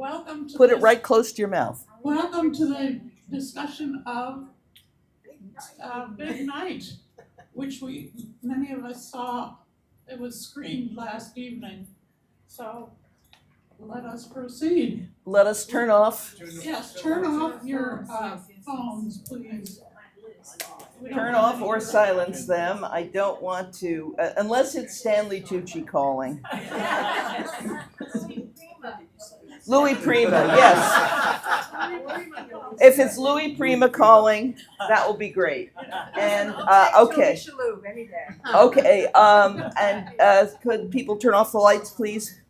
welcome to Put it this- right close to your mouth. Welcome to the discussion of Big Night, which many of us saw. It was screened last evening. So let us proceed. Let us turn off. Yes, turn off your phones, please. We don't Turn want off any- or silence them. I don't want to, unless it's Stanley Tucci calling. Louis Prima, yes. If it's Louis Prima calling, that will be great. And, okay. Okay, and could people turn off the lights, please?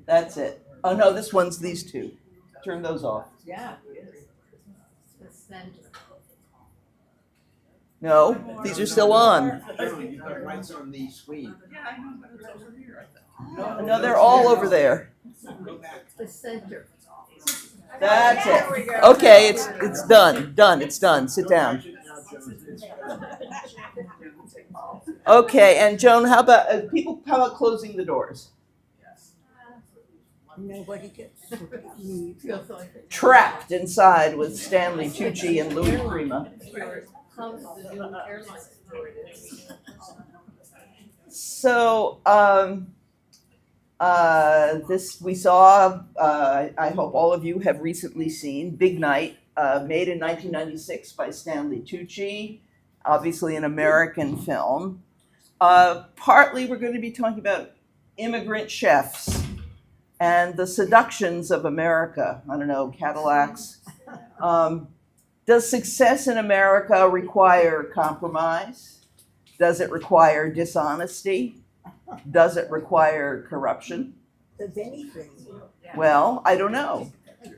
That's it. Oh, no, this one's these two. Turn those off. Yeah, it is. The center. No, these are still on. No, you've got lights on the screen. Yeah, I know, but it's over here, I think. No, they're all over there. Go back. The center. That's There we it. go. Okay, it's done. It's done. Sit down. Okay, and Joan, how about closing the doors? Nobody gets. Trapped inside with Stanley Tucci and Louis Prima. So, this we saw, I hope all of you have recently seen, Big Night, made in 1996 by Stanley Tucci, obviously an American film. Partly we're going to be talking about immigrant chefs and the seductions of America. I don't know, Cadillacs. Does success in America require compromise? Does it require dishonesty? Does it require corruption? Does anything. Well, I don't know.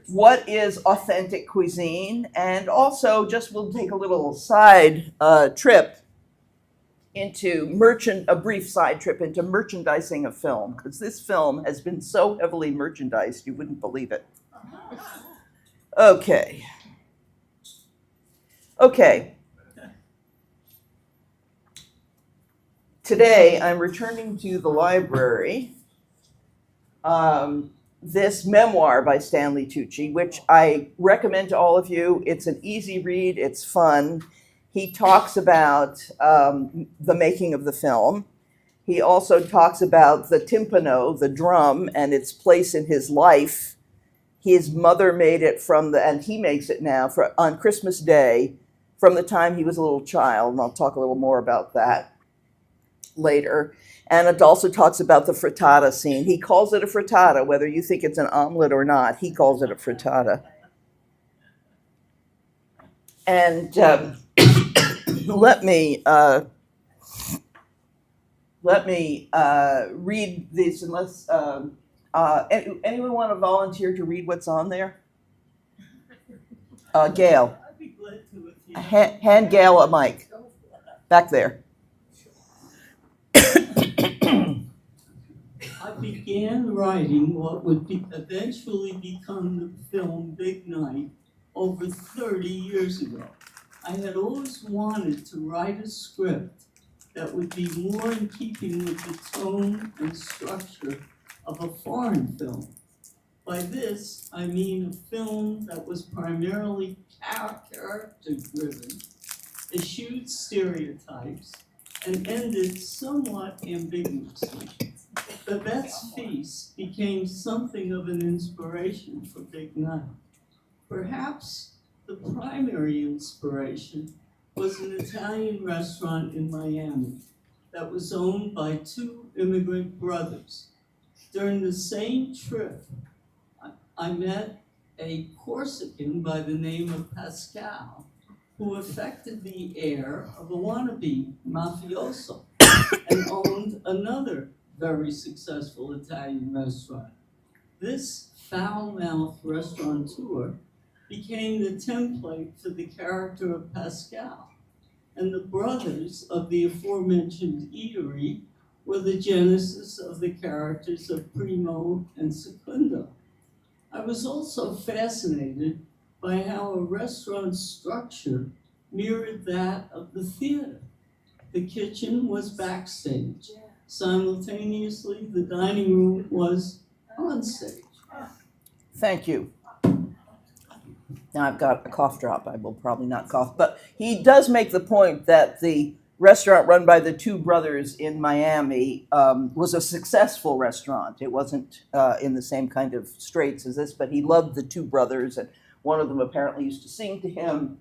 What is authentic cuisine? And also, we'll take a little side trip into a brief side trip into merchandising of film, because this film has been so heavily merchandised, you wouldn't believe it. Okay. Today, I'm returning to the library this memoir by Stanley Tucci, which I recommend to all of you. It's an easy read, it's fun. He talks about the making of the film. He also talks about the timpano, the drum, and its place in his life. His mother made it and he makes it now on Christmas Day from the time he was a little child, and I'll talk a little more about that later. And it also talks about the frittata scene. He calls it a frittata, whether you think it's an omelet or not, he calls it a frittata. And let me read these, unless anyone want to volunteer to read what's on there? Gail. I'd be glad to if you. Hand Gail a mic. Back there. I began writing what would eventually become the film Big Night over 30 years ago. I had always wanted to write a script that would be more in keeping with the tone and structure of a foreign film. By this, I mean a film that was primarily character-driven, eschewed stereotypes, and ended somewhat ambiguously. Babette's Feast became something of an inspiration for Big Night. Perhaps the primary inspiration was an Italian restaurant in Miami that was owned by two immigrant brothers. During the same trip, I met a Corsican by the name of Pascal, who affected the air of a wannabe mafioso and owned another very successful Italian restaurant. This foul-mouthed restaurateur became the template for the character of Pascal, and the brothers of the aforementioned eatery were the genesis of the characters of Primo and Secundo. I was also fascinated by how a restaurant's structure mirrored that of the theater. The kitchen was backstage. Simultaneously, the dining room was on stage. Thank you. Now I've got a cough drop. I will probably not cough. But he does make the point that the restaurant run by the two brothers in Miami was a successful restaurant. It wasn't in the same kind of straits as this, but he loved the two brothers, and one of them apparently used to sing to him.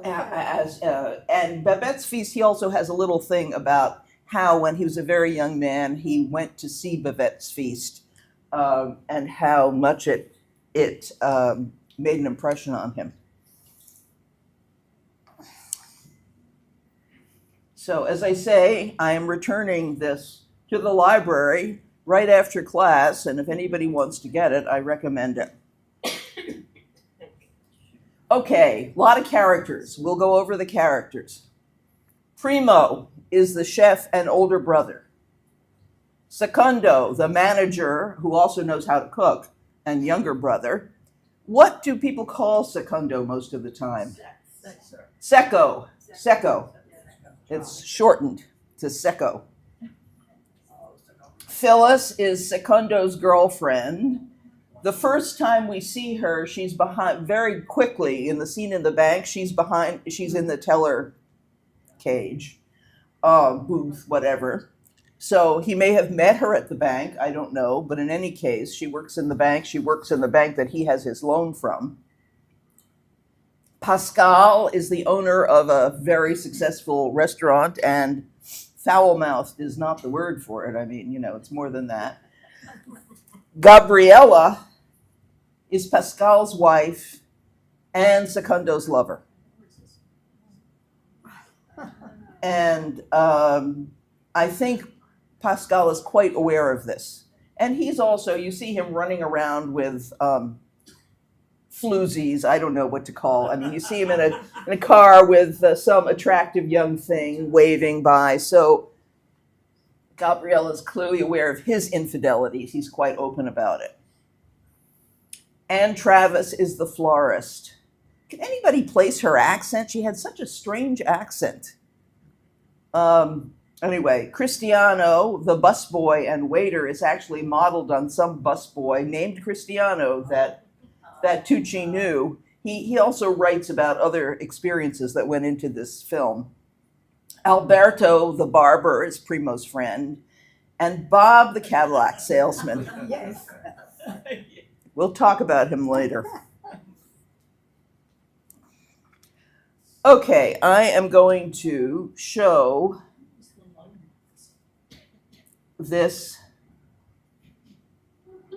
And Babette's Feast, he also has a little thing about how when he was a very young man, he went to see Babette's Feast and how much it made an impression on him. So as I say, I am returning this to the library right after class, and if anybody wants to get it, I recommend it. Okay, a lot of characters. We'll go over the characters. Primo is the chef and older brother. Secondo, the manager who also knows how to cook, and younger brother. What do people call Secondo most of the time? Secco. Secco. It's shortened to Secco. Phyllis is Secondo's girlfriend. The first time we see her, she's behind, very quickly in the scene in the bank, she's in the teller cage, booth, whatever. So he may have met her at the bank, I don't know, but in any case, she works in the bank that he has his loan from. Pascal is the owner of a very successful restaurant, and foul-mouthed is not the word for it. I mean, it's more than that. Gabriella is Pascal's wife and Secondo's lover. And I think Pascal is quite aware of this. And he's also, you see him running around with floozies, I don't know what to call. I mean, you see him in a car with some attractive young thing waving by. So Gabriella is clearly aware of his infidelities. He's quite open about it. Anne Travis is the florist. Can anybody place her accent? She had such a strange accent. Anyway, Cristiano, the busboy and waiter, is actually modeled on some busboy named Cristiano that Tucci knew. He also writes about other experiences that went into this film. Alberto, the barber, is Primo's friend. And Bob, the Cadillac salesman. Yes. We'll talk about him later. Okay, I am going to show this.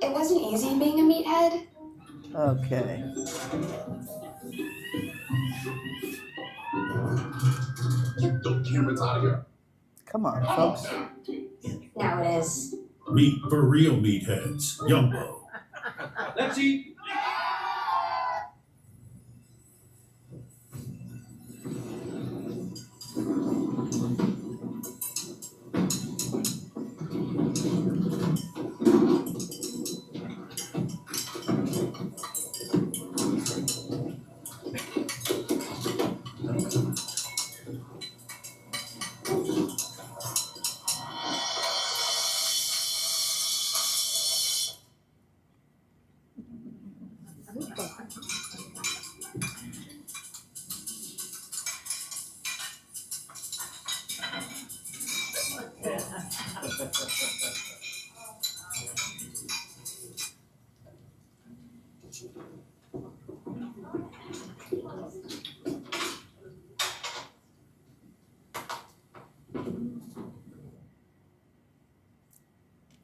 It wasn't easy being a meathead. Okay. Get the cameras out of here. Come on, folks. Now it is. Meat for real meatheads. Yumbo. Let's eat.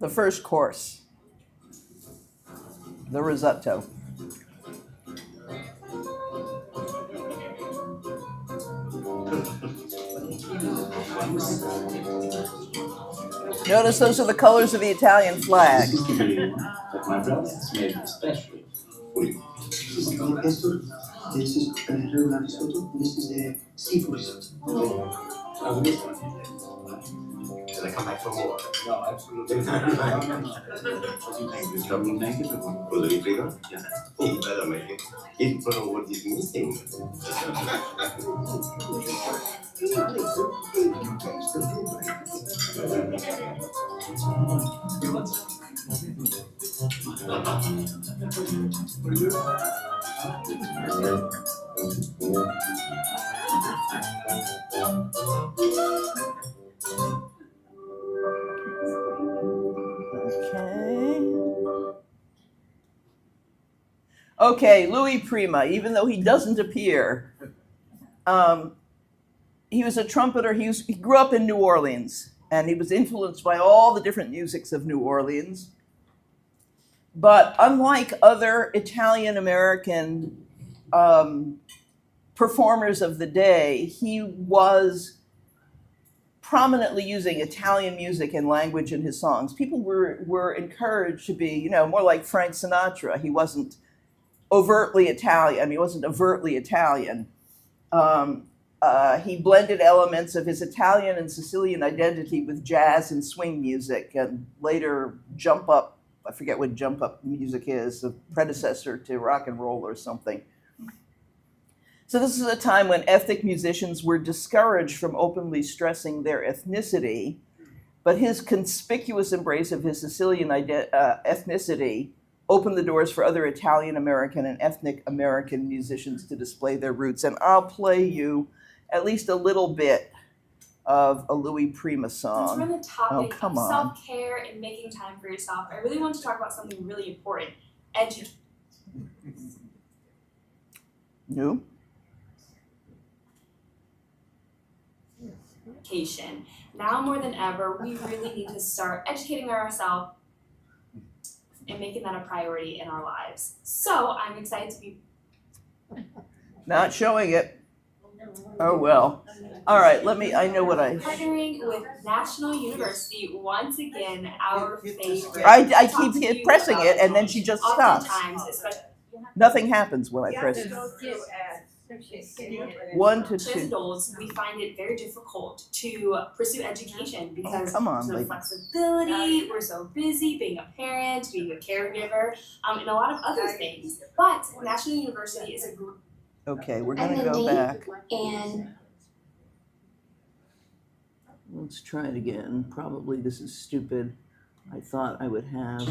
The first course, the risotto. Notice those are the colors of the Italian flag. This is the main one that my brother has made especially for you. This is the pesto, this is regular risotto, this is the seafood risotto. How's this one? Should I come back for more? No, absolutely. What do you think? Shall we make it or what? Will it be bigger? Yeah. You better make it. Eat for what is missing. Okay, Louis Prima, even though he doesn't appear, he was a trumpeter. He grew up in New Orleans, and he was influenced by all the different musics of New Orleans. But unlike other Italian-American performers of the day, he was prominently using Italian music and language in his songs. People were encouraged to be, more like Frank Sinatra. He wasn't overtly Italian. He wasn't overtly Italian. He blended elements of his Italian and Sicilian identity with jazz and swing music, and later jump up. I forget what jump up music is, a predecessor to rock and roll or something. So this is a time when ethnic musicians were discouraged from openly stressing their ethnicity, but his conspicuous embrace of his Sicilian ethnicity opened the doors for other Italian American and ethnic American musicians to display their roots. And I'll play you at least a little bit of a Louis Prima song. Since we're on the topic of on. self-care and making time for yourself, I really want to talk about something really important. No? Education. Now more than ever, we really need to start educating ourselves and making that a priority in our lives. So I'm excited to be Not showing it. Oh, well. All right, I know what partnering with National University once again, our favorite. I keep pressing it, and then she just stops. Oftentimes, especially Nothing happens when I press it. 1 to as 2. adults, we find it very difficult to pursue education because come on, there's no lady. flexibility, we're so busy being a parent, being a caregiver, and a lot of other things. But National University is a group. Okay, we're I'm going to go Mindy, back. and Let's try it again. Probably this is stupid. I thought I would have.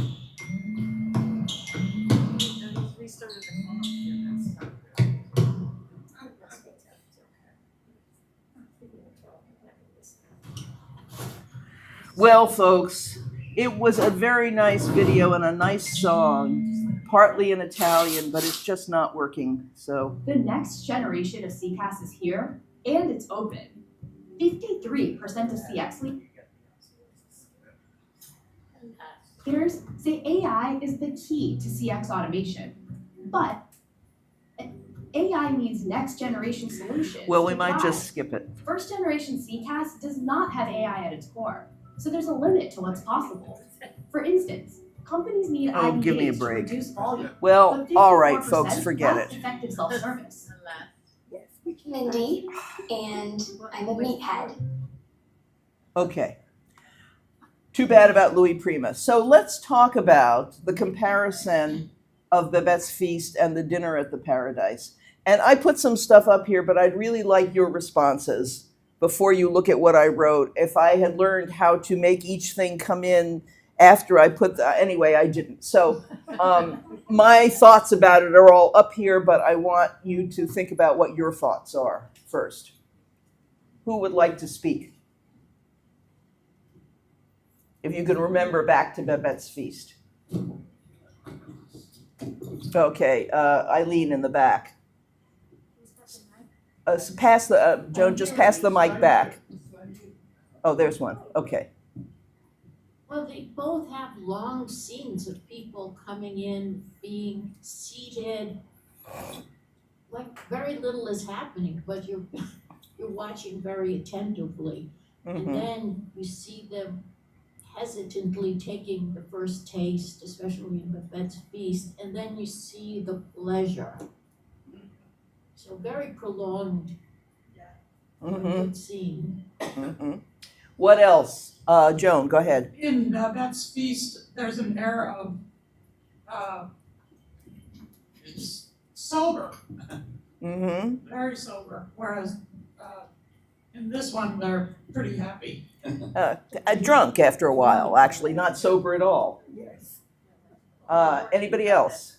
Well, folks, it was a very nice video and a nice song, partly in Italian, but it's just not working, so. The next generation of CCAS is here, and it's open. 53% of CX leaders say AI is the key to CX automation, but AI needs next generation solutions. Well, we to might thrive. just skip it. First generation CCAS does not have AI at its core, so there's a limit to what's possible. For instance, companies need Oh, IVAs give me a to break. reduce volume. Well, but all right, 54% folks, forget lack it. effective self-service. Mindy, and I'm a meathead. Okay. Too bad about Louis Prima. So let's talk about the comparison of Babette's Feast and the Dinner at the Paradise. And I put some stuff up here, but I'd really like your responses before you look at what I wrote. If I had learned how to make each thing come in after I put anyway, I didn't. So my thoughts about it are all up here, but I want you to think about what your thoughts are first. Who would like to speak? If you can remember back to Babette's Feast. Okay, Eileen in the back. Pass the, Joan, just pass the mic back. Oh, there's one, okay. Well, they both have long scenes of people coming in, being seated. Like very little is happening, but you're watching very attentively. Mm-hmm. And then you see them hesitantly taking the first taste, especially in Babette's Feast, and then you see the pleasure. So very prolonged, Mm-hmm. good scene. Mm-hmm. What else? Joan, go ahead. In Babette's Feast, there's an air of it's sober, Mm-hmm. very sober, whereas in this one, they're pretty happy. Drunk after a while, actually, not sober at all. Yes. Anybody else?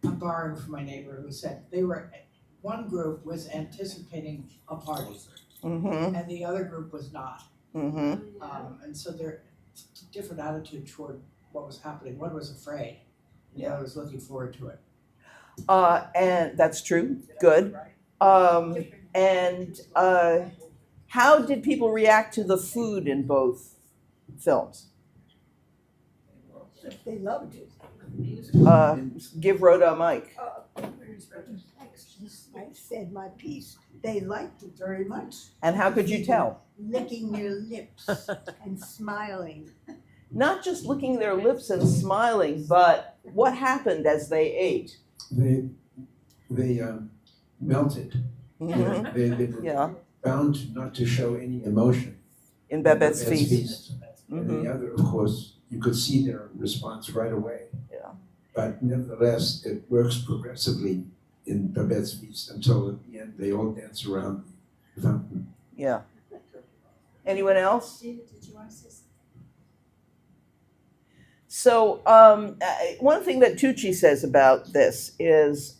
I'm borrowing from my neighbor who said one group was anticipating a party Mm-hmm. and the other group was not. Mm-hmm. And so they're different attitude toward what was happening. One was afraid, the other was looking forward to it. And that's true. Good. And how did people react to the food in both films? They loved it. Give Rhoda a mic. I said my piece. They liked it very much. And how could you tell? Licking their lips and smiling. Not just licking their lips and smiling, but what happened as they ate? They melted. Mhm. They were Yeah. bound not to show any emotion. In Babette's Feast. And Mhm. the other, of course, you could see their response right away. Yeah. But nevertheless, it works progressively in Babette's Feast until at the end they all dance around the fountain. Yeah. Anyone else? David, did you want to say something? So one thing that Tucci says about this is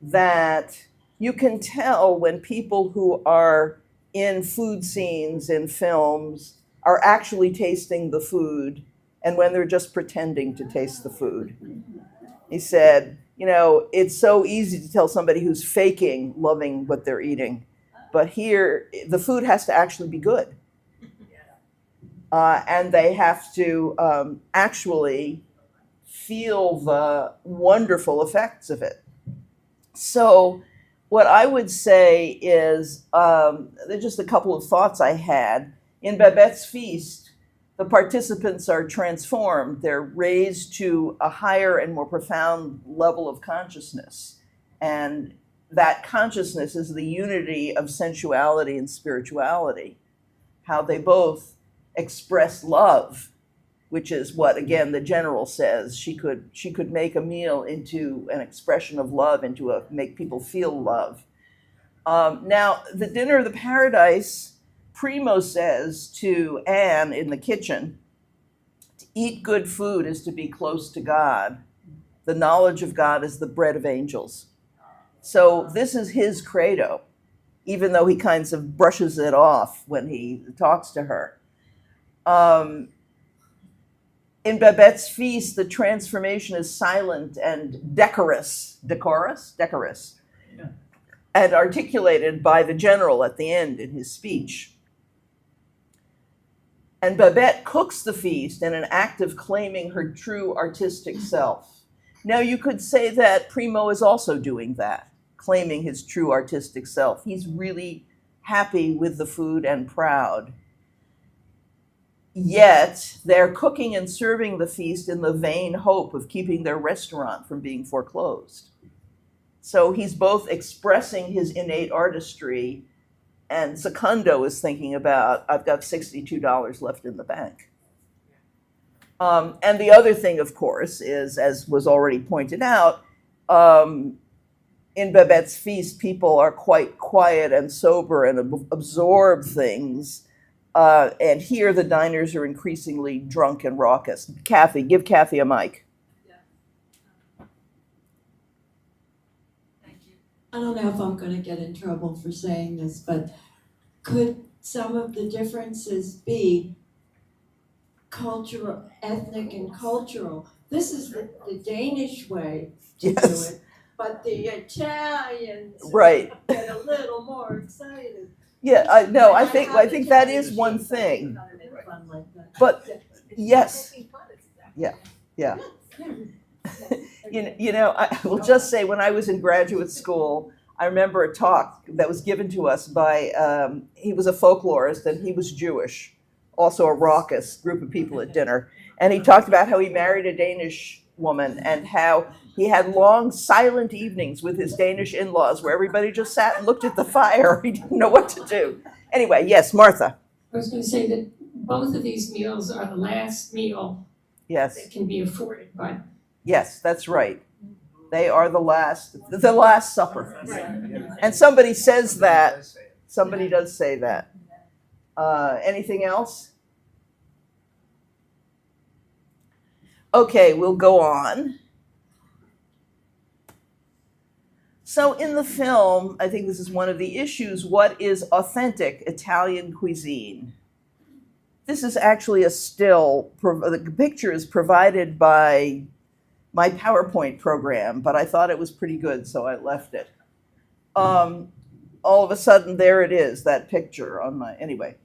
that you can tell when people who are in food scenes in films are actually tasting the food and when they're just pretending to taste the food. He said, you know, it's so easy to tell somebody who's faking loving what they're eating, but here the food has to actually be good. And they have to actually feel the wonderful effects of it. So what I would say is, there's just a couple of thoughts I had. In Babette's Feast, the participants are transformed. They're raised to a higher and more profound level of consciousness. And that consciousness is the unity of sensuality and spirituality, how they both express love, which is what, again, the general says. She could make a meal into an expression of love, make people feel love. Now, the Dinner of the Paradise, Primo says to Anne in the kitchen, to eat good food is to be close to God. The knowledge of God is the bread of angels. So this is his credo, even though he kind of brushes it off when he talks to her. In Babette's Feast, the transformation is silent and decorous, and articulated by the general at the end in his speech. And Babette cooks the feast in an act of claiming her true artistic self. Now you could say that Primo is also doing that, claiming his true artistic self. He's really happy with the food and proud. Yet they're cooking and serving the feast in the vain hope of keeping their restaurant from being foreclosed. So he's both expressing his innate artistry, and Secundo is thinking about, I've got $62 left in the bank. And the other thing, of course, is, as was already pointed out, in Babette's Feast, people are quite quiet and sober and absorb things. And here the diners are increasingly drunk and raucous. Kathy, give Kathy a mic. I don't know if I'm going to get in trouble for saying this, but could some of the differences be cultural, ethnic and cultural? This is the Danish way to do it, but the Italians get a little more excited. Yeah, no, I think that is one thing. But yes, yeah. You know, I will just say, when I was in graduate school, I remember a talk that was given to us by, he was a folklorist and he was Jewish, also a raucous group of people at dinner. And he talked about how he married a Danish woman and how He had long, silent evenings with his Danish in-laws where everybody just sat and looked at the fire. He didn't know what to do. Anyway, yes, Martha. I was going to say that both of these meals are the last meal Yes. that can be afforded, but Yes, that's right. They are the last supper. And somebody says that. Somebody does say that. Anything else? Okay, we'll go on. So in the film, I think this is one of the issues, what is authentic Italian cuisine? This is actually a still, the picture is provided by my PowerPoint program, but I thought it was pretty good, so I left it. All of a sudden, there it is, that picture on my, anyway.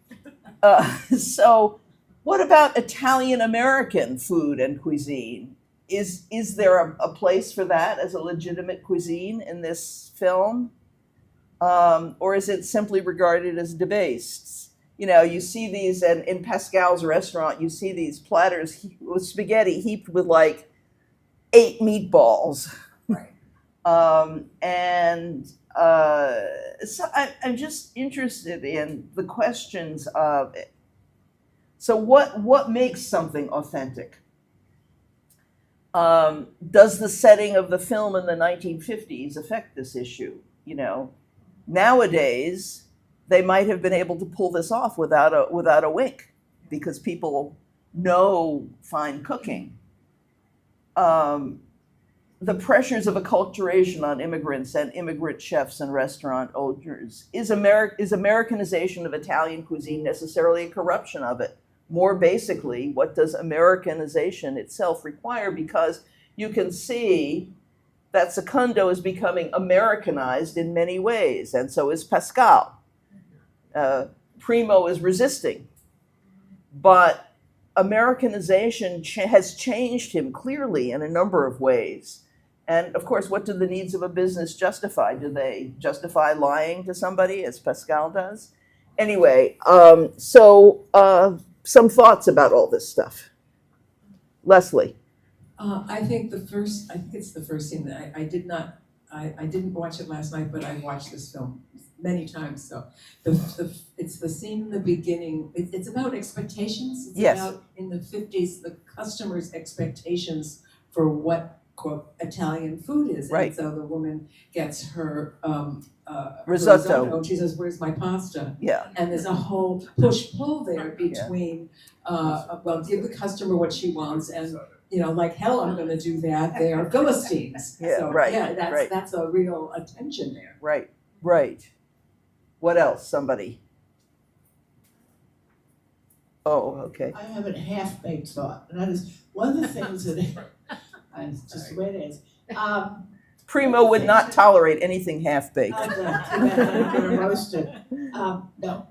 So what about Italian-American food and cuisine? Is there a place for that as a legitimate cuisine in this film? Or is it simply regarded as debased? You know, you see these, and in Pascal's restaurant, you see these platters with spaghetti heaped with like 8 meatballs. Right. So I'm just interested in the questions of it. So what makes something authentic? Does the setting of the film in the 1950s affect this issue? You know, nowadays they might have been able to pull this off without a wink, because people know fine cooking. The pressures of acculturation on immigrants and immigrant chefs and restaurant owners. Is Americanization of Italian cuisine necessarily a corruption of it? More basically, what does Americanization itself require? Because you can see that Secondo is becoming Americanized in many ways, and so is Pascal. Primo is resisting. But Americanization has changed him clearly in a number of ways. And of course, what do the needs of a business justify? Do they justify lying to somebody, as Pascal does? Anyway, some thoughts about all this stuff. Leslie. I think it's the first scene that I didn't watch it last night, but I watched this film many times. So it's the scene in the beginning. It's about expectations. It's yes. About in the 50s, the customer's expectations for what, quote, Italian food is. Right. And so the woman gets her risotto. She says, "Where's my pasta?" Yeah. And there's a whole push-pull there between, well, give the customer what she wants, and you know, like hell, I'm going to do that. They are Philistines. Yeah, so, right. Yeah, right. that's a real attention there. Right. Right. What else? Somebody. Oh, okay. I have a half-baked thought, and that is one of the things that, and it's just the way it is. Primo would not tolerate anything half-baked. I'm gonna roast it. No,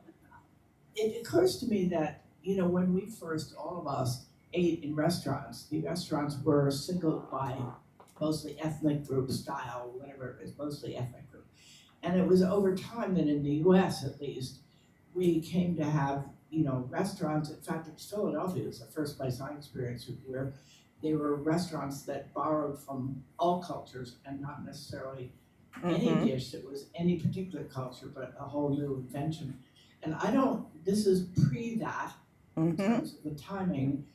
it occurs to me that, you know, when we first, all of us, ate in restaurants, the restaurants were singled by mostly ethnic group style, whatever it is, mostly ethnic group. And it was over time that in the US, at least, we came to have, you know, restaurants. In fact, it's Philadelphia was the first place I experienced it, where they were restaurants that borrowed from all cultures and not necessarily any dish that was any particular culture, but a whole new invention. And this is pre that, in terms of the timing,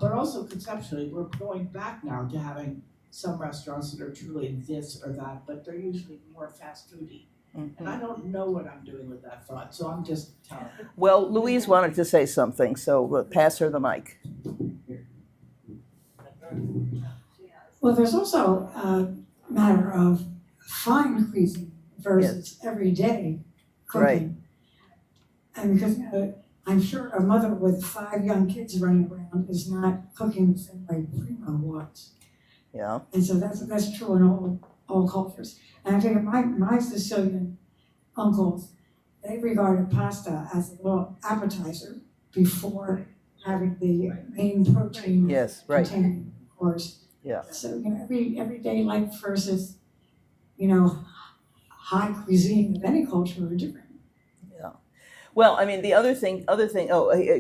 but also conceptually, we're going back now to having some restaurants that are truly this or that, but they're usually more fast foody. And I don't know what I'm doing with that thought, so I'm just telling you. Well, Louise wanted to say something, so we'll pass her the mic. Well, there's also a matter of fine cuisine versus everyday cooking. Right. And because I'm sure a mother with 5 young kids running around is not cooking the same way Primo was. Yeah. And so that's true in all cultures. And I think my Sicilian uncles, they regarded pasta as a little appetizer before having the main protein containing course. Yeah. So, you know, everyday life versus, you know, high cuisine of any culture are different. Yeah. Well, I mean, the other thing,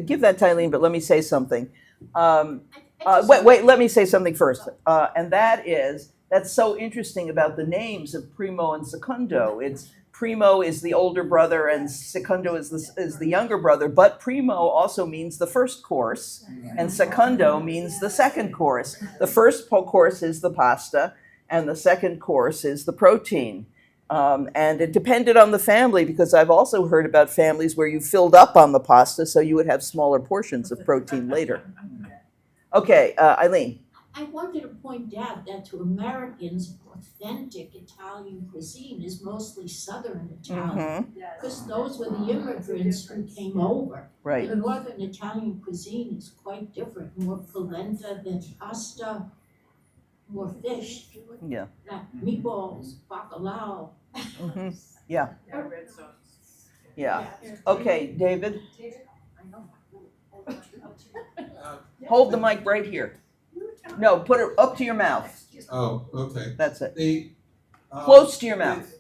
give that to Eileen, but let me say something. Wait, let me say something first. And that is that's so interesting about the names of Primo and Secondo. It's Primo is the older brother and Secondo is the younger brother, but Primo also means the first course and Secondo means the second course. The first course is the pasta and the second course is the protein. And it depended on the family, because I've also heard about families where you filled up on the pasta so you would have smaller portions of protein later. Okay, Eileen. I wanted to point out that to Americans, authentic Italian cuisine is mostly Southern Italian. Because those were the immigrants who came over. Right. The Northern Italian cuisine is quite different, more polenta than pasta, more fish. Yeah. Meatballs, bacalao. Yeah. Yeah. Okay, David. Hold the mic right here. No, put it up to your mouth. Oh, okay. That's it. Close to your mouth.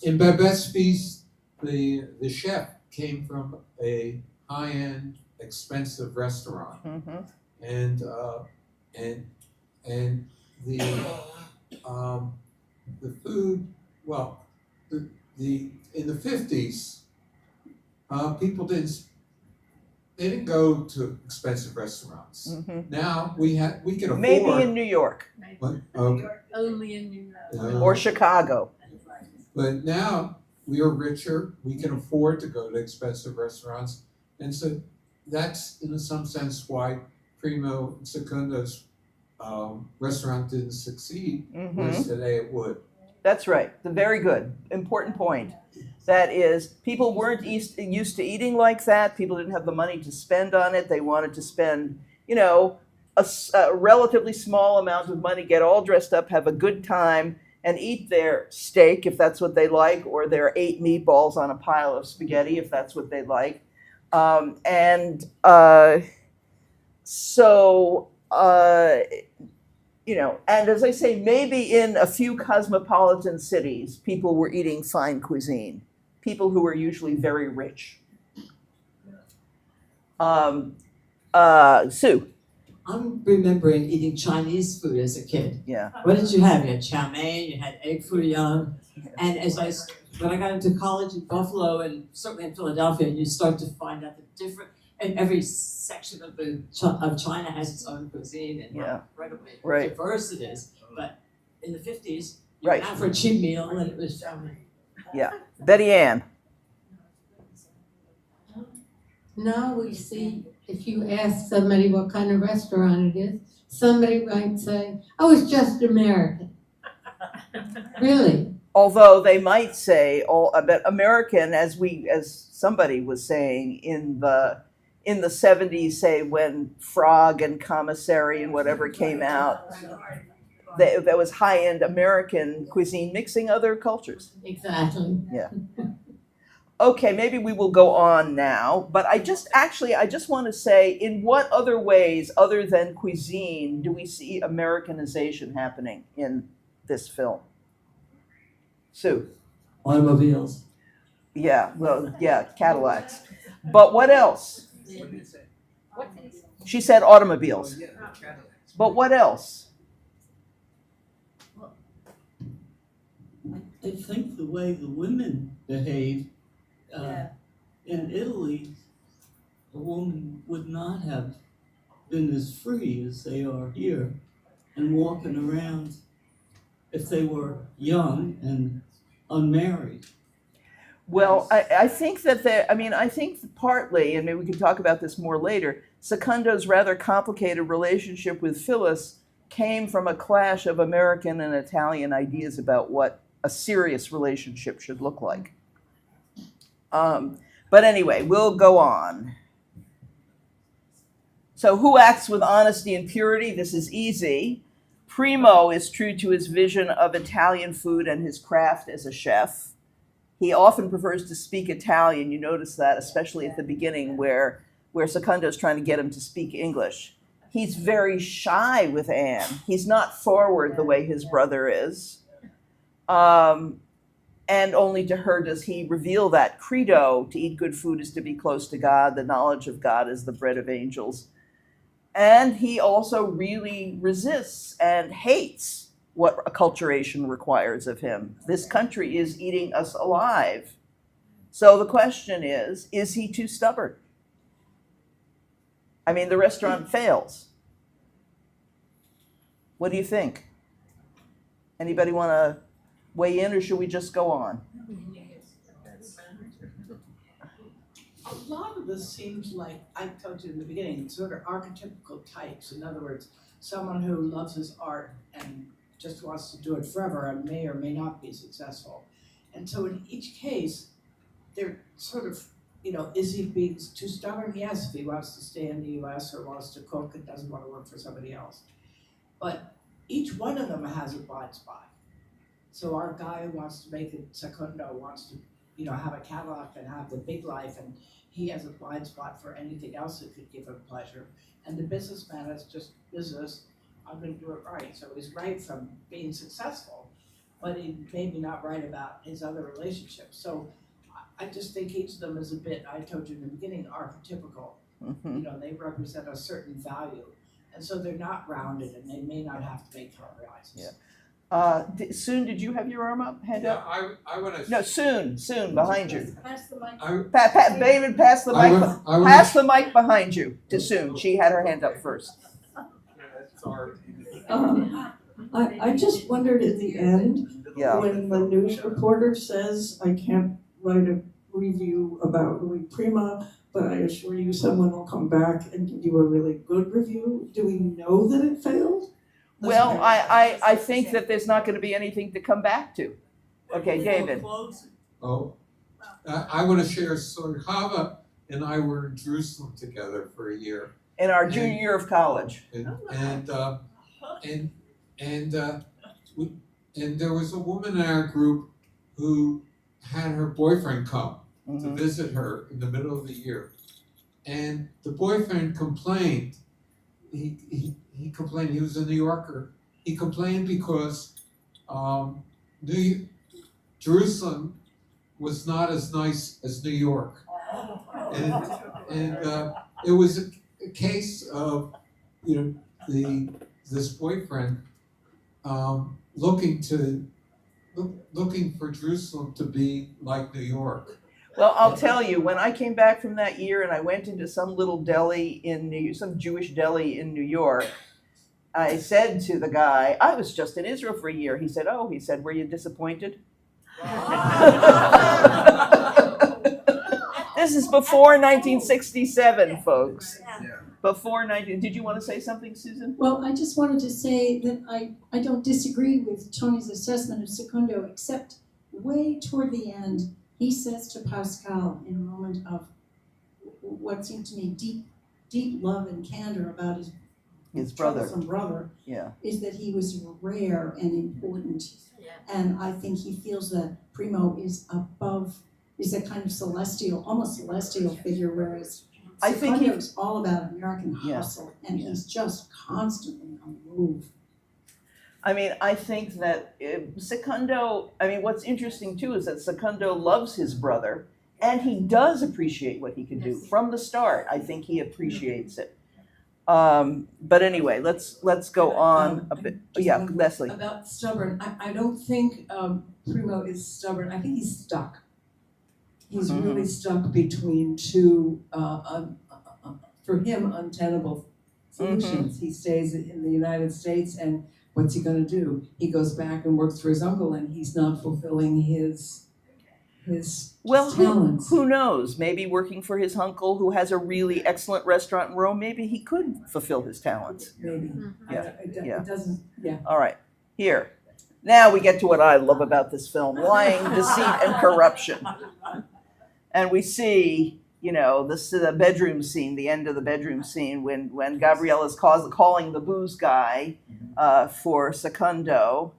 In Babette's Feast, the chef came from a high-end, expensive restaurant, and the food. Well, the in the 50s, people didn't go to expensive restaurants. Now we can afford. Maybe in New York. What? Okay. Only in New York. Or Chicago. But now we are richer. We can afford to go to expensive restaurants, and so that's in some sense why Primo and Secundo's restaurant didn't succeed, whereas today it would. That's right. Very good. Important point. That is, people weren't used to eating like that. People didn't have the money to spend on it. They wanted to spend, a relatively small amount of money, get all dressed up, have a good time, and eat their steak if that's what they like, or their 8 meatballs on a pile of spaghetti if that's what they like. And as I say, maybe in a few cosmopolitan cities, people were eating fine cuisine. People who were usually very rich. Sue. I'm remembering eating Chinese food as a kid. Yeah. What did you have? You had chow mein, you had egg foo young, and when I got into college in Buffalo and certainly in Philadelphia, you start to find out the different. And every section of China has its own cuisine and how incredibly diverse it is. But in the 50s, you went out for a cheap meal and it was chow mein. Yeah. Betty Ann. Now we see, if you ask somebody what kind of restaurant it is, somebody might say, "Oh, it's just American." Really? Although they might say, but American, as somebody was saying in the 70s, say when Frog and Commissary and whatever came out, there was high-end American cuisine mixing other cultures. Exactly. Yeah. Okay, maybe we will go on now, but I just want to say, in what other ways other than cuisine do we see Americanization happening in this film? Sue. Automobiles. Yeah, well, yeah, Cadillacs. But what else? She said automobiles. But what else? I think the way the women behave in Italy, a woman would not have been as free as they are here and walking around if they were young and unmarried. Well, I think that I think partly, and maybe we can talk about this more later, Secundo's rather complicated relationship with Phyllis came from a clash of American and Italian ideas about what a serious relationship should look like. But anyway, we'll go on. So who acts with honesty and purity? This is easy. Primo is true to his vision of Italian food and his craft as a chef. He often prefers to speak Italian. You notice that, especially at the beginning where Secundo's trying to get him to speak English. He's very shy with Anne. He's not forward the way his brother is. And only to her does he reveal that credo: to eat good food is to be close to God. The knowledge of God is the bread of angels. And he also really resists and hates what acculturation requires of him. This country is eating us alive. So the question is he too stubborn? I mean, the restaurant fails. What do you think? Anybody want to weigh in, or should we just go on? A lot of this seems like, I told you in the beginning, sort of archetypical types. In other words, someone who loves his art and just wants to do it forever and may or may not be successful. And so in each case, they're sort of, is he being too stubborn? Yes, if he wants to stay in the US or wants to cook and doesn't want to work for somebody else. But each one of them has a blind spot. So our guy who wants to make it, Secundo, wants to, have a Cadillac and have the big life, and he has a blind spot for anything else that could give him pleasure. And the businessman is just business, I'm gonna do it right. So he's right from being successful, but he maybe not right about his other relationships. So I just think each of them is a bit, I told you in the beginning, archetypical. They represent a certain value. And so they're not rounded, and they may not have to make compromises. Yeah. Soon, did you have your arm up, hand up? I want to. No, soon, behind you. Pass the mic. David, pass the mic. Pass the mic behind you to Soon. She had her hand up first. I just wondered at the end, when the news reporter says, I can't write a review about Louis Prima, but I assure you someone will come back and give you a really good review. Do we know that it failed? Well, I think that there's not going to be anything to come back to. Okay, David. I want to share a story. Chava and I were in Jerusalem together for a year. In our junior year of college. And there was a woman in our group who had her boyfriend come to visit her in the middle of the year. And the boyfriend complained. He complained, he was a New Yorker. He complained because Jerusalem was not as nice as New York. And it was a case of, this boyfriend looking for Jerusalem to be like New York. Well, I'll tell you, when I came back from that year and I went into some little deli some Jewish deli in New York, I said to the guy, I was just in Israel for a year. He said, were you disappointed? This is before 1967, folks. Before 19, did you want to say something, Susan? Well, I just wanted to say that I don't disagree with Tony's assessment of Secundo, except way toward the end, he says to Pascal in a moment of what seemed to me deep love and candor about his brother, is that he was rare and important. And I think he feels that Primo is a kind of almost celestial figure, whereas Secundo is all about American hustle, and he's just constantly on the move. I mean, I think that Secundo, what's interesting too is that Secundo loves his brother, and he does appreciate what he can do. From the start, I think he appreciates it. But anyway, let's go on a bit. Yeah, Leslie. About stubborn, I don't think Primo is stubborn. I think he's stuck. He's really stuck between two, for him, untenable solutions. He stays in the United States, and what's he going to do? He goes back and works for his uncle, and he's not fulfilling his talents. Who knows? Maybe working for his uncle, who has a really excellent restaurant in Rome, maybe he could fulfill his talents. Maybe. It doesn't. All right, here. Now we get to what I love about this film: lying, deceit, and corruption. And we see, the bedroom scene, the end of the bedroom scene, when Gabrielle is calling the booze guy for Secundo,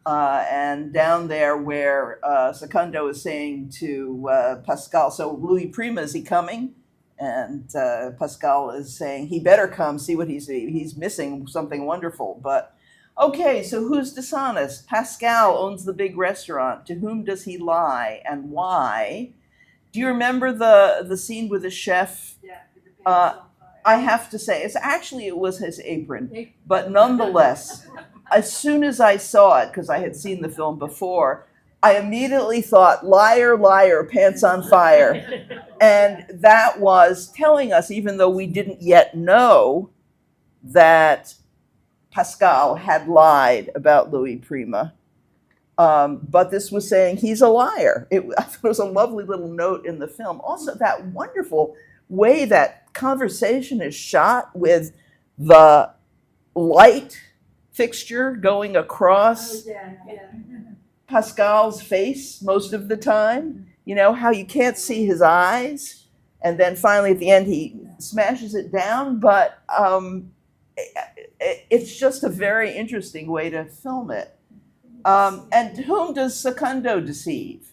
and down there where Secundo is saying to Pascal, so Louis Prima, is he coming? And Pascal is saying, he better come, see what he's missing something wonderful. But, okay, so who's dishonest? Pascal owns the big restaurant. To whom does he lie, and why? Do you remember the scene with the chef? I have to say, it was his apron, but nonetheless, as soon as I saw it, because I had seen the film before, I immediately thought, liar, liar, pants on fire. And that was telling us, even though we didn't yet know that Pascal had lied about Louis Prima, but this was saying he's a liar. I thought it was a lovely little note in the film. Also, that wonderful way that conversation is shot with the light fixture going across Pascal's face most of the time. You know, how you can't see his eyes. And then finally at the end he smashes it down. But it's just a very interesting way to film it. And whom does Secundo deceive?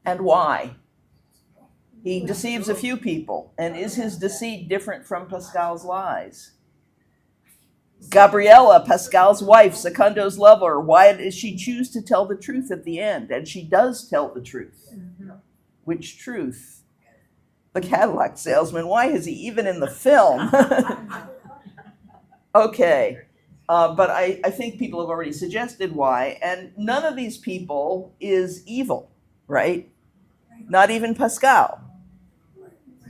And why? He deceives a few people. And is his deceit different from Pascal's lies? Gabriella, Pascal's wife, Secundo's lover, why does she choose to tell the truth at the end? And she does tell the truth. Which truth? The Cadillac salesman. Why is he even in the film? Okay. But I think people have already suggested why. And none of these people is evil, right? Not even Pascal.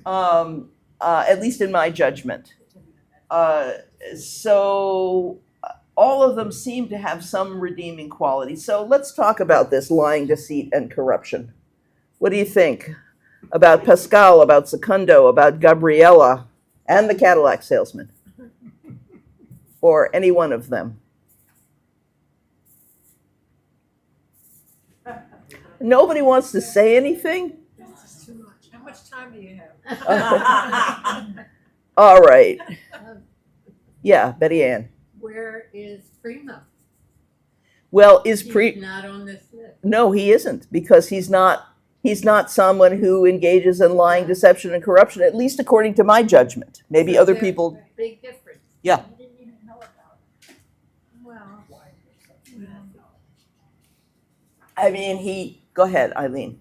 At least in my judgment. So all of them seem to have some redeeming quality. So let's talk about this lying, deceit, and corruption. What do you think about Pascal, about Secundo, about Gabriella, and the Cadillac salesman? Or any one of them? Nobody wants to say anything? This is too much. How much time do you have? All right. Yeah, Betty Ann. Where is Prima? Well, He's not on this list. No, he isn't, because he's not someone who engages in lying, deception, and corruption, at least according to my judgment. Maybe other people. Big difference. Yeah. I didn't even know about it. Well, I mean, go ahead, Eileen.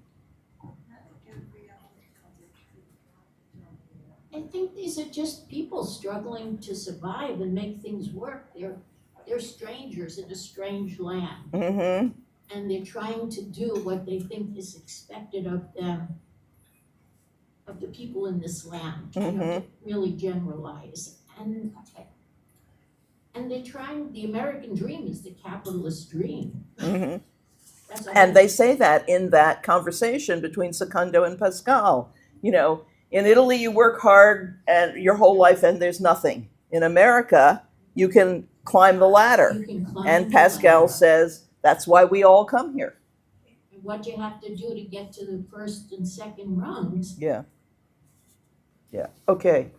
I think these are just people struggling to survive and make things work. They're strangers in a strange land. Mm-hmm. And they're trying to do what they think is expected of them, of the people in this land. To really generalize. And they're trying, the American dream is the capitalist dream. Mm-hmm. And they say that in that conversation between Secundo and Pascal. You know, in Italy, you work hard and your whole life and there's nothing. In America, you can climb the ladder. And Pascal says, that's why we all come here. What you have to do to get to the first and second rungs. Yeah. Yeah. Okay.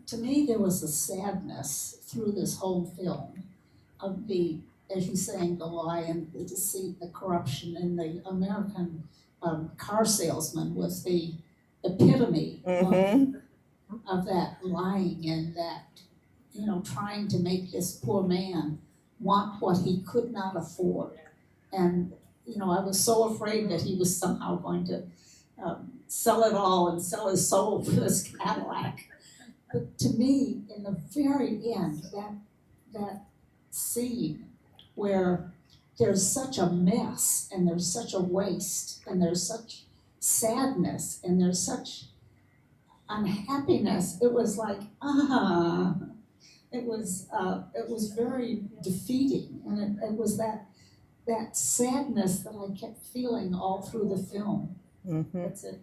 To me, there was a sadness through this whole film of the, as you're saying, the lie and the deceit, the corruption, and the American car salesman was the epitome of that lying and that, you know, trying to make this poor man want what he could not afford. And, you know, I was so afraid that he was somehow going to sell it all and sell his soul for this Cadillac. But to me, in the very end, that scene where there's such a mess and there's such a waste and there's such sadness and there's such unhappiness, it was like, it was very defeating, and it was that sadness that I kept feeling all through the film. That's it.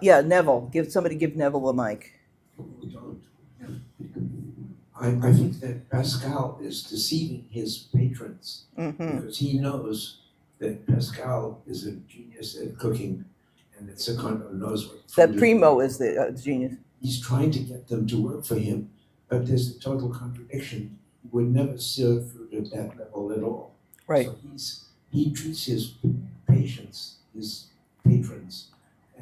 Yeah, Neville. Give Neville a mic. I think that Pascal is deceiving his patrons because he knows that Pascal is a genius at cooking and that Secundo knows what That Primo is the genius. He's trying to get them to work for him, but there's a total contradiction. He would never serve food at that level at all. Right. So he treats his patients, his patrons,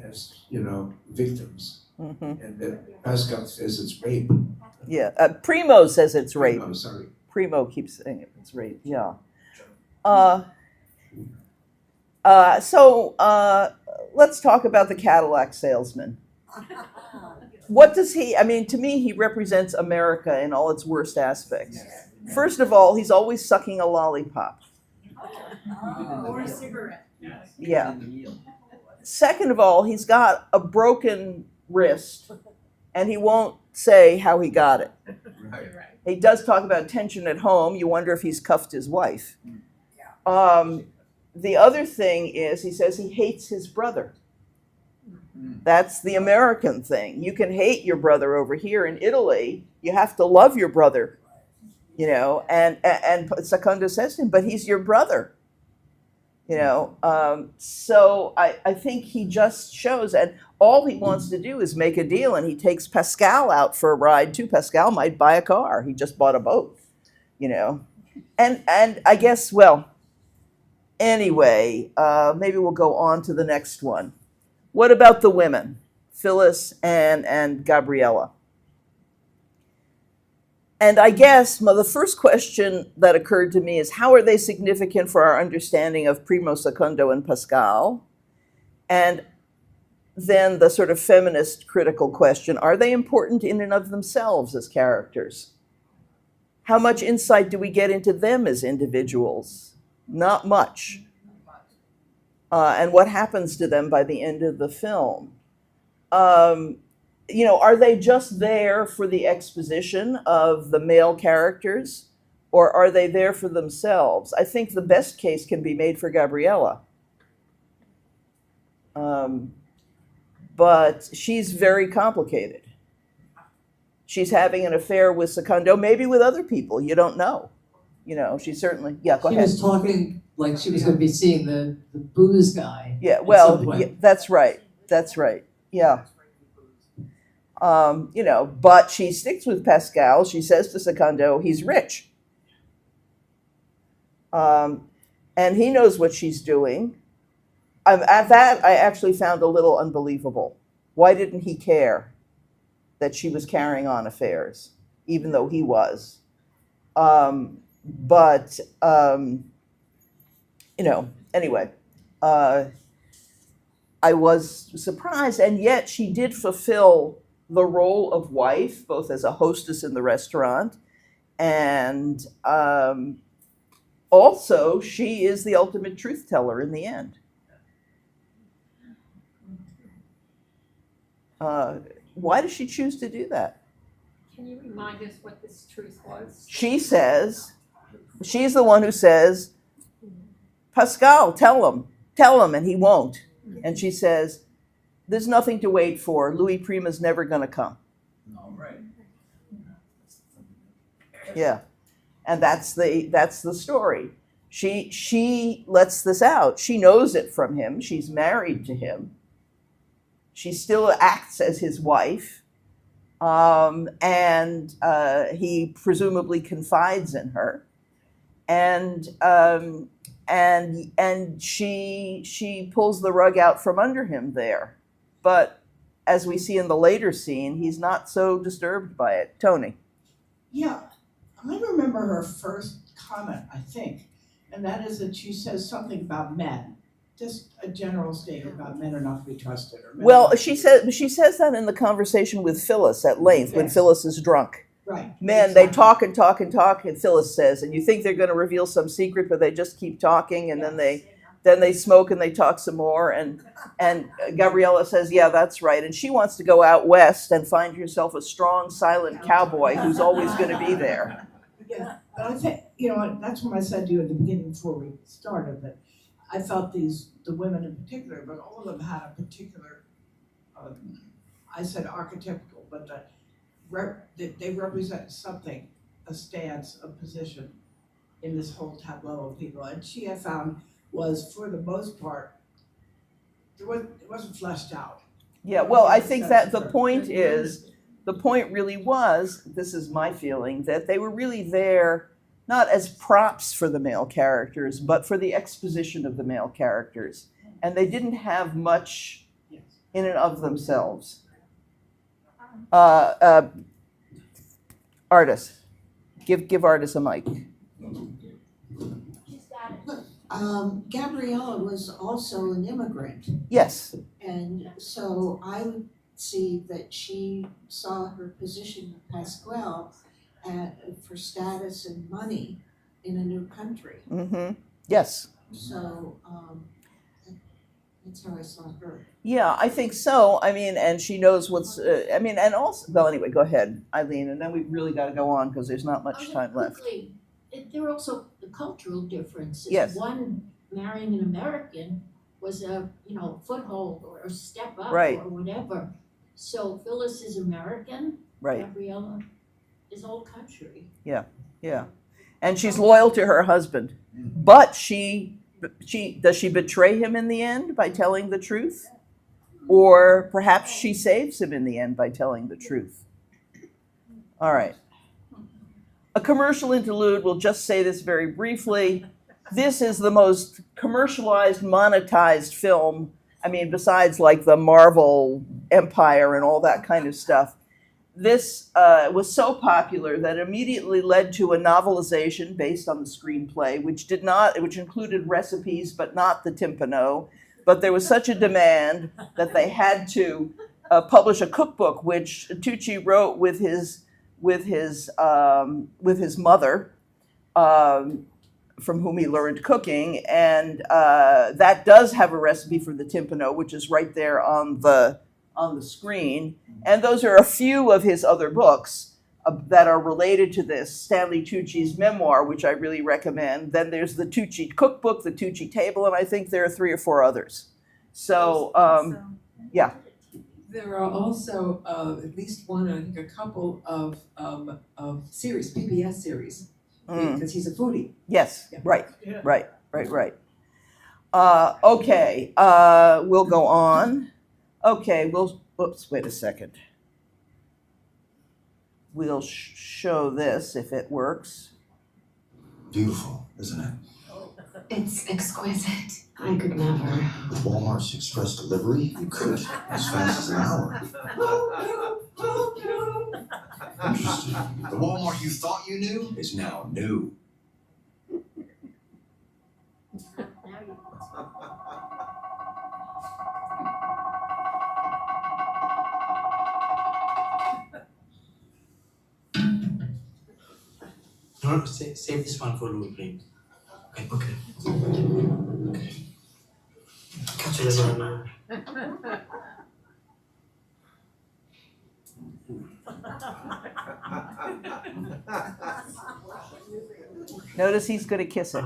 as, you know, victims. And that Pascal says it's rape. Yeah, Primo says it's rape. Primo, sorry. Primo keeps saying it's rape, yeah. So let's talk about the Cadillac salesman. what does he, I mean, to me, he represents America in all its worst aspects. First of all, he's always sucking a lollipop. Or a cigarette. Yeah. Second of all, he's got a broken wrist, and he won't say how he got it. He does talk about tension at home. You wonder if he's cuffed his wife. The other thing is, he says he hates his brother. That's the American thing. You can hate your brother over here. In Italy, you have to love your brother, you know. And Secondo says to him, "But he's your brother." You know, so I think he just shows, and all he wants to do is make a deal, and he takes Pascal out for a ride too. Pascal might buy a car. He just bought a boat, you know. And I guess, well, anyway, maybe we'll go on to the next one. What about the women, Phyllis and Gabriella? And I guess the first question that occurred to me is, how are they significant for our understanding of Primo, Secondo, and Pascal? And then the sort of feminist critical question, are they important in and of themselves as characters? How much insight do we get into them as individuals? Not much. And what happens to them by the end of the film? You know, are they just there for the exposition of the male characters, or are they there for themselves? I think the best case can be made for Gabriella. But she's very complicated. She's having an affair with Secondo, maybe with other people, you don't know. You know, she certainly, yeah, go She ahead. was talking like she was going to be seeing the booze guy. Yeah, well, yeah, that's right. That's right. Yeah. You know, but she sticks with Pascal. She says to Secondo, he's rich. And he knows what she's doing. At that, I actually found a little unbelievable. Why didn't he care that she was carrying on affairs, even though he was? But, you know, anyway, I was surprised, and yet she did fulfill the role of wife, both as a hostess in the restaurant, and also she is the ultimate truth teller in the end. Why does she choose to do that? Can you remind us what this truth was? She says, she's the one who says, Pascal, tell him, and he won't. And she says, there's nothing to wait for. Louis Prima's never going to come. All right. Yeah, and that's the story. She lets this out. She knows it from him. She's married to him. She still acts as his wife, and he presumably confides in her, and she pulls the rug out from under him there. But as we see in the later scene, he's not so disturbed by it. Tony. Yeah, I remember her first comment, I think, and that is that she says something about men, just a general statement about men are not to be trusted. Or men Well, she says that in the conversation with Phyllis at length when Yes. Phyllis is drunk. Right. Men, they talk and talk and talk, and Phyllis says, and you think they're going to reveal some secret, but they just keep talking, and then they smoke and they talk some more, and Gabriella says, yeah, that's right, and she wants to go out west and find herself a strong, silent cowboy who's always going to be there. Yeah, but I think, you know, that's what I said to you at the beginning before we started, that I felt the women in particular, but all of them had a particular, I said archetypical, but they represent something, a stance, a position in this whole tableau of people. And she, I found, was, for the most part, it wasn't fleshed out. Yeah, well, I think that the point really was, this is my feeling, that they were really there not as props for the male characters, but for the exposition of the male characters. And they didn't have much in and of themselves. Artis, give Artis a mic. Gabriella was also an immigrant. Yes. And so I see that she saw her position with Pasquale for status and money in a new country. Mm-hmm. Yes. So that's how I saw her. Yeah, I think so. I mean, and she knows what's. I mean, and also. Well, anyway, go ahead, Eileen, and then we really got to go on because there's not much time left. Quickly, there are also the cultural differences. Yes. One, marrying an American was a foothold or a step up Right. or whatever. So Phyllis is American. Right. Gabriella is old country. Yeah, yeah, and she's loyal to her husband, but she does she betray him in the end by telling the truth, or perhaps she saves him in the end by telling the truth. All right. A commercial interlude. We'll just say this very briefly. This is the most commercialized, monetized film. I mean, besides like the Marvel Empire and all that kind of stuff. This was so popular that it immediately led to a novelization based on the screenplay, which included recipes, but not the timpano. But there was such a demand that they had to publish a cookbook, which Tucci wrote with his mother, from whom he learned cooking, and that does have a recipe for the timpano, which is right there on the screen. And those are a few of his other books that are related to this. Stanley Tucci's memoir, which I really recommend. Then there's the Tucci cookbook, the Tucci table, and I think there are 3 or 4 others. So, yeah. There are also at least one, I think a couple of series, PBS series, because he's a foodie. Yes, Yeah. right. Okay, we'll go on. Okay, oops, wait a second. We'll show this if it works. Beautiful, isn't it? It's exquisite. I could never. With Walmart's express delivery, you could, as fast as an hour. Interesting. The Walmart you thought you knew is now new. No, save this one for Louis, please. Okay. Catch it now. Notice he's going to kiss it.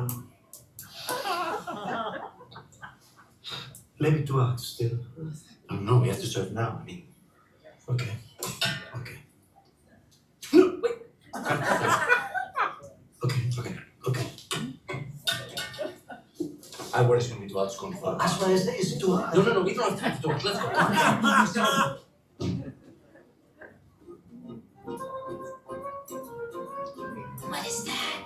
Maybe 2 hours still. No, we have to serve now. I mean, okay. Okay. I worry it's going to be 2 hours going forward. That's why it's 2 hours. No, we don't have time to talk. Let's go. What is that?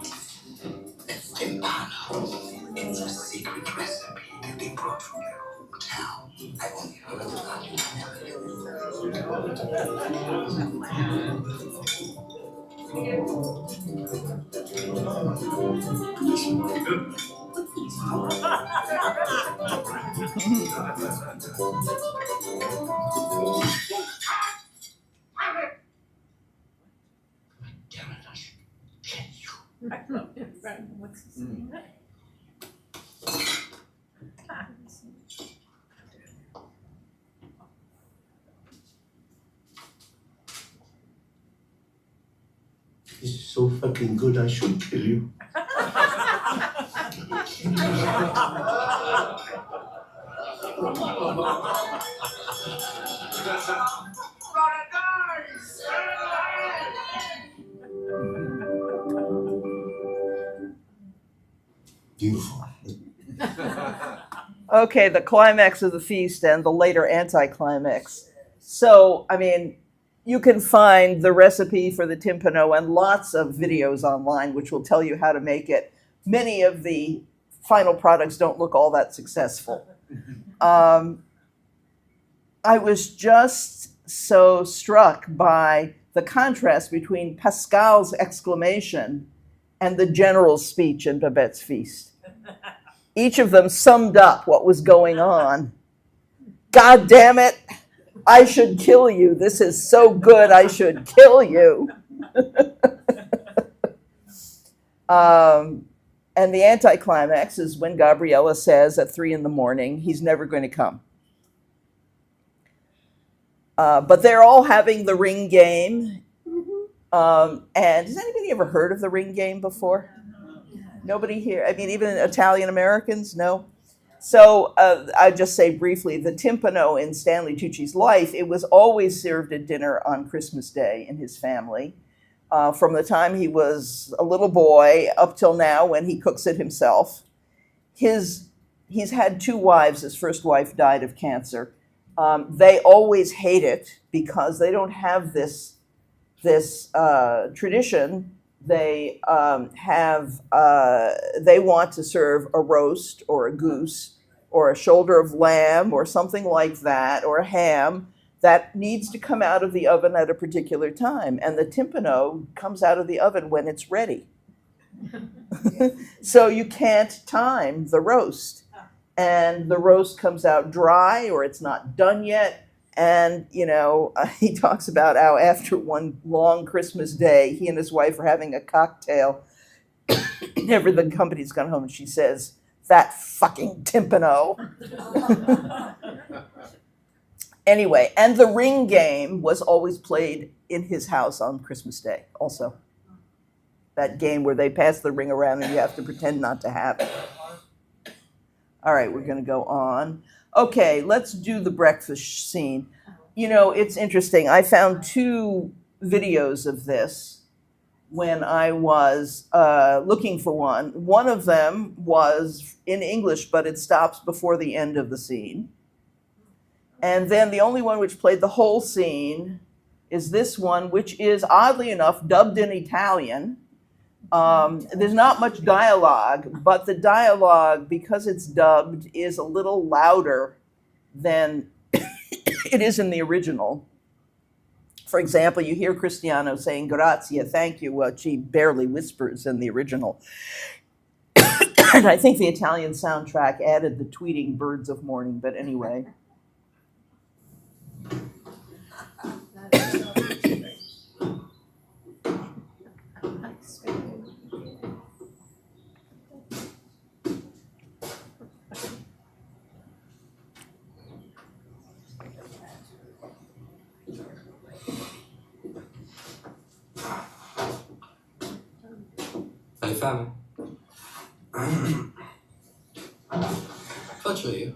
It's timpano. It's a secret recipe that they brought from their hometown. I've only heard about it. What's his name? This is so fucking good, I should kill you. Beautiful. Okay, the climax of the feast and the later anticlimax. So, I mean, you can find the recipe for the timpano and lots of videos online which will tell you how to make it. Many of the final products don't look all that successful. I was just so struck by the contrast between Pascal's exclamation and the general's speech in Babette's feast. Each of them summed up what was going on. God damn it! I should kill you. This is so good, I should kill you. And the anticlimax is when Gabriella says at 3 a.m. he's never going to come. But they're all having the ring game. And has anybody ever heard of the ring game before? Nobody here? I mean, even Italian Americans? No? So I just say briefly, the timpano in Stanley Tucci's life, it was always served at dinner on Christmas Day in his family. From the time he was a little boy up till now when he cooks it himself. He's had 2 wives. His first wife died of cancer. They always hate it because they don't have this tradition. They they want to serve a roast or a goose or a shoulder of lamb or something like that, or a ham that needs to come out of the oven at a particular time. And the timpano comes out of the oven when it's ready. So you can't time the roast. And the roast comes out dry or it's not done yet. And, he talks about how after one long Christmas day, he and his wife are having a cocktail. Whenever the company's gone home, and she says, "That fucking timpano." Anyway, and the ring game was always played in his house on Christmas Day also. That game where they pass the ring around and you have to pretend not to have it. All right, we're going to go on. Okay, let's do the breakfast scene. It's interesting. I found 2 videos of this when I was looking for one. One of them was in English, but it stops before the end of the scene. And then the only one which played the whole scene is this one, which is, oddly enough, dubbed in Italian. There's not much dialogue, but the dialogue, because it's dubbed, is a little louder than it is in the original. For example, you hear Cristiano saying "grazie," thank you, well, she barely whispers in the original. And I think the Italian soundtrack added the tweeting birds of morning, but anyway. Hai fame? Faccio io.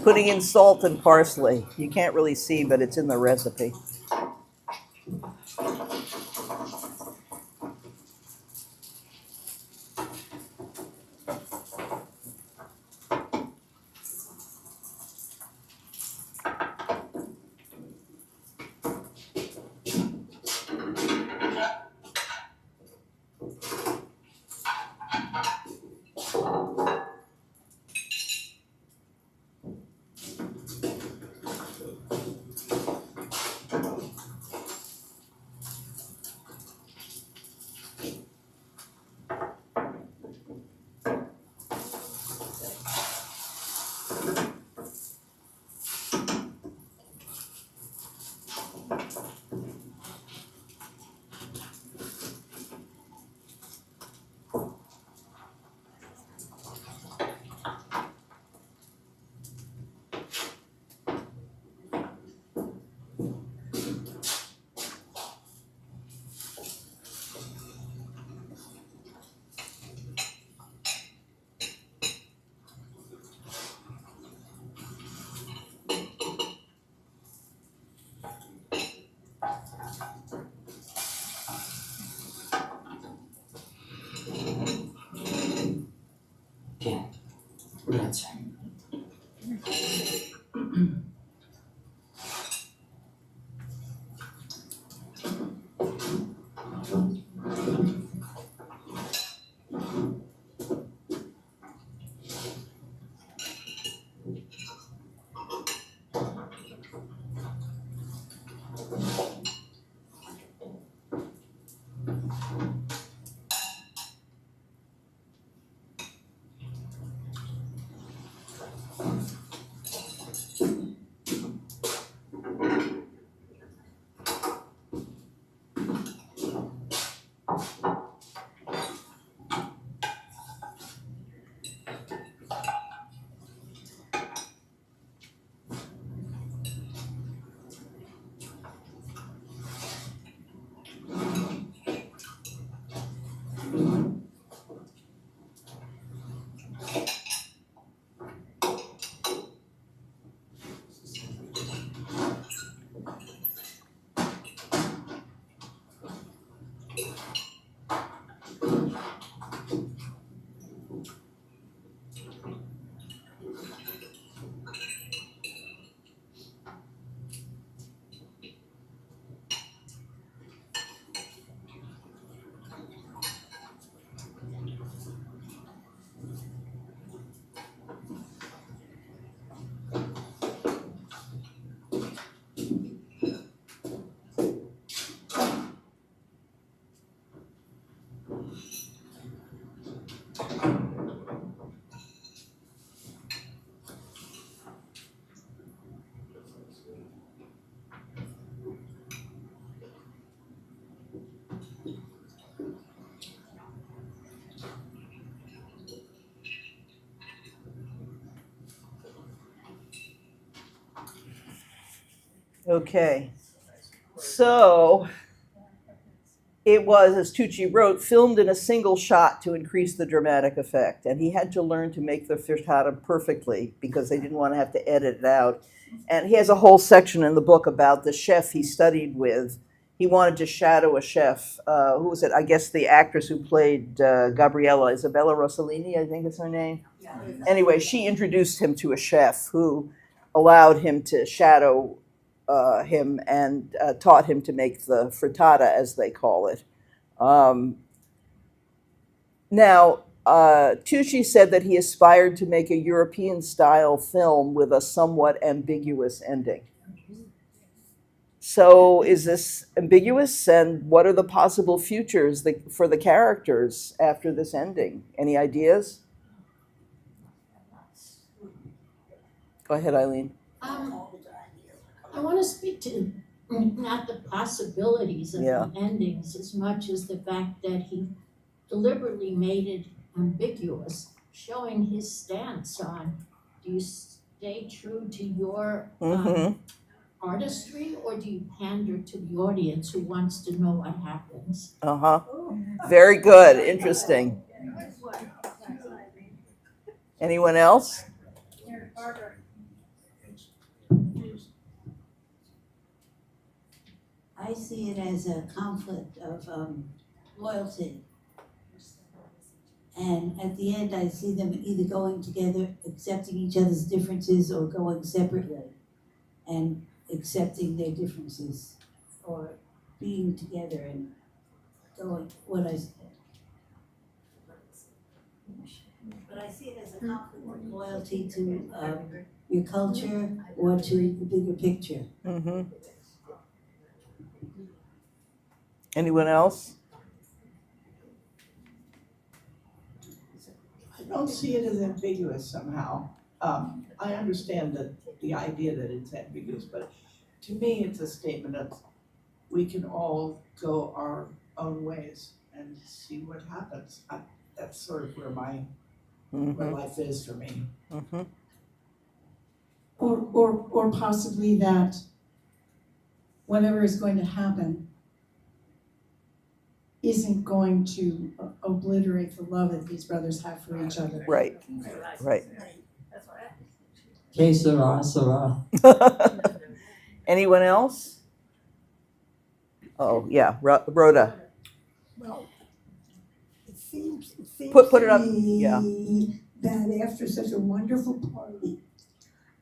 Putting in salt and parsley. You can't really see, but it's in the recipe. minutes. Okay, so it was, as Tucci wrote, filmed in a single shot to increase the dramatic effect. And he had to learn to make the frittata perfectly because they didn't want to have to edit it out. And he has a whole section in the book about the chef he studied with. He wanted to shadow a chef. Who was it? I guess the actress who played Gabriella, Isabella Rossellini, I think is her name. Yeah. Anyway, she introduced him to a chef who allowed him to shadow him and taught him to make the frittata, as they call it. Now, Tucci said that he aspired to make a European-style film with a somewhat ambiguous ending. So is this ambiguous, and what are the possible futures for the characters after this ending? Any ideas? Go ahead, Eileen. I want to speak to not the possibilities of the endings as much as the fact that he deliberately made it ambiguous, showing his stance on, do you stay true to your artistry, or do you pander to the audience who wants to know what happens? Very good. Interesting. Anyone else? I see it as a conflict of loyalty. And at the end, I see them either going together, accepting each other's differences, or going separately and accepting their differences, or being together and going, what I said. But I see it as a conflict of loyalty to your culture or to the bigger picture. Mm-hmm. Anyone else? I don't see it as ambiguous somehow. I understand that the idea that it's ambiguous, but to me, it's a statement of we can all go our own ways and see what happens. That's sort of where where life is for me. Mm-hmm. Or possibly that whatever is going to happen isn't going to obliterate the love that these brothers have for each other. Right, right. Que sera, sera. Anyone else? Oh, yeah, Rhoda. Well, it seems Put it to up, me yeah. that after such a wonderful party,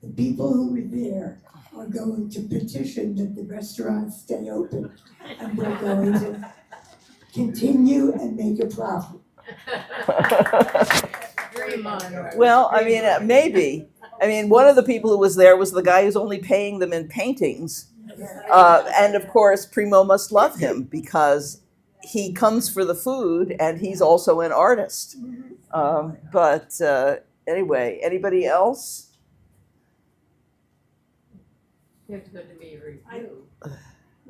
the people who were there are going to petition that the restaurants stay open, and they're going to continue and make a profit. Dream on. Well, I mean, maybe. I mean, one of the people who was there was the guy who's only paying them in paintings. And of course, Primo must love him because he comes for the food and he's also an artist. But anyway, anybody else? You have to go to me review.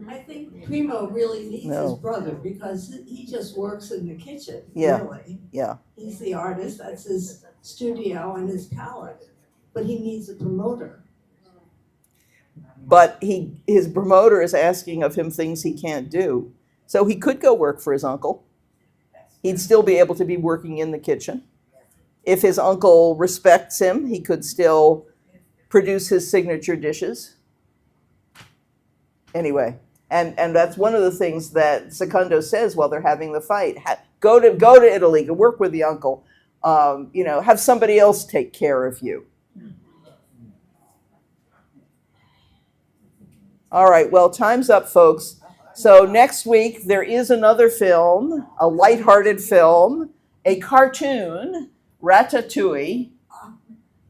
I think Primo really needs No. his brother because he just works in the kitchen, Yeah. really. Yeah. He's the artist, that's his studio and his palette, but he needs a promoter. But his promoter is asking of him things he can't do. So he could go work for his uncle. He'd still be able to be working in the kitchen. If his uncle respects him, he could still produce his signature dishes. Anyway, and that's one of the things that Secondo says while they're having the fight. Go to Italy, go work with the uncle. Have somebody else take care of you. All right, well, time's up, folks. So next week, there is another film, a lighthearted film, a cartoon, Ratatouille.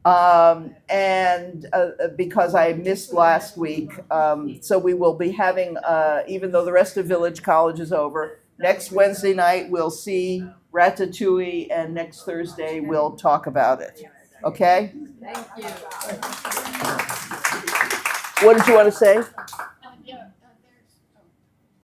And because I missed last week, so we will be having, even though the rest of Village College is over, next Wednesday night we'll see Ratatouille, and next Thursday we'll talk about it. Okay? Thank you. What did you want to say?